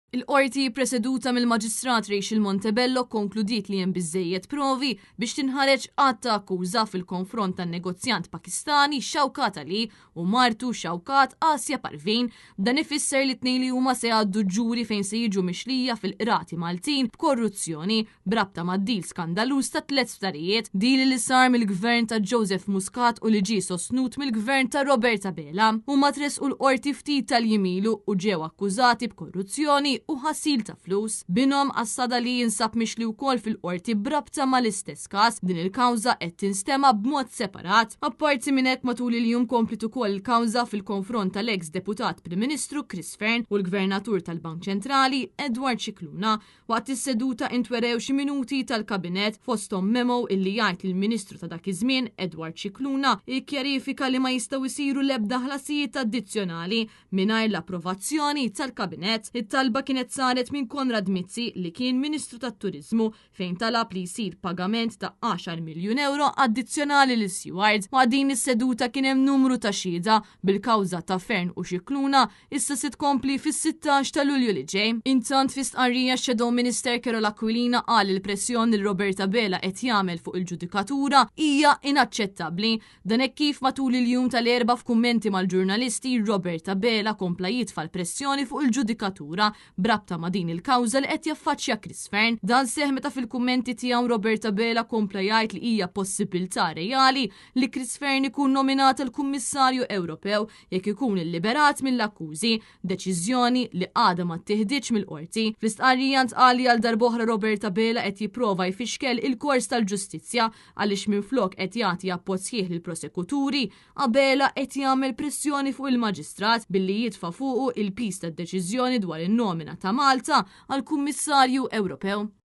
Il-qorti preseduta mill-Maġistrat Rachel Montebello konkludiet li hemm biżżejjed provi biex tinħareġ qatt ta' akkuża fil-konfront tan-negozjant Pakistani Shawkat Ali u martu Shawkat Asja Parveen. Dan ifisser li tnejn li huma se jgħaddu ġuri fejn se jiġu mixlija fil-qrati Maltin b'korruzzjoni brabta mad-dil skandaluż ta' 3 ftarijiet, dili li sar mill-gvern ta' Joseph Muscat u li ġie sostnut mill-gvern ta' Roberta Bela. Huma tresqu l-qorti ftit tal-jimilu u ġew akkużati b'korruzzjoni u ħassil ta' flus. Binhom Assad Ali jinsab mixli wkoll fil-qorti brabta mal-istess każ. Din il-kawża qed tinstema b'mod separat. Apparti minn hekk matul il-jum komplet ukoll il-kawża fil-konfront tal-eks deputat Prim Ministru Chris Fearn u l-Gvernatur tal-Bank Ċentrali Edward Cicluna. Waqt is-seduta intwerew xi minuti tal-kabinet fosthom memo illi jgħid lill-Ministru ta' dak iż-żmien Edward Cicluna jikkjarifika li ma jistgħu jsiru l-ebda ħlasijiet addizzjonali mingħajr l-approvazzjoni tal-kabinet. It-talba kienet saret minn Konrad Mizzi li kien Ministru tat-Turiżmu fejn talab li jsir pagament ta' 10 miljun euro addizzjonali lis stewards. Ma' din is-seduta kien hemm numru ta' xhieda bil-kawża ta' Fearn u Cicluna issa se tkompli fis-16 ta' Lulju li ġej. Intant fi stqarrija x-Shadow Minister Carol Aquilina qal il-pressjoni li Roberta Bela qed jagħmel fuq il-ġudikatura hija inaċċettabbli. Dan hekk kif matul il-jum tal-erba' f'kummenti mal-ġurnalisti Roberta Bela kompla jitfa' l-pressjoni fuq il-ġudikatura brabta ma' din il-kawża li qed jaffaċċja Chris Fearn. Dan seħ meta fil-kummenti tiegħu Roberta Bela kompla jgħid li hija possibilità reali li Chris Fearn ikun nominat il-Kummissarju Ewropew jekk ikun illiberat mill-akkużi, deċiżjoni li għadha ma ttieħdiġ mill-qorti. Fl-istqarrija ntqal li għal darb'oħra Roberta Bela qed jipprova jfixkel il-kors tal-ġustizzja għaliex minflok qed jagħti appoġġ sħiħ lill-prosekuturi, Bela qed jagħmel pressjoni fuq il-Maġistrat billi jitfa' fuqu il-pis tad-deċiżjoni dwar in-nomina ta' Malta għal Kummissarju Ewropew.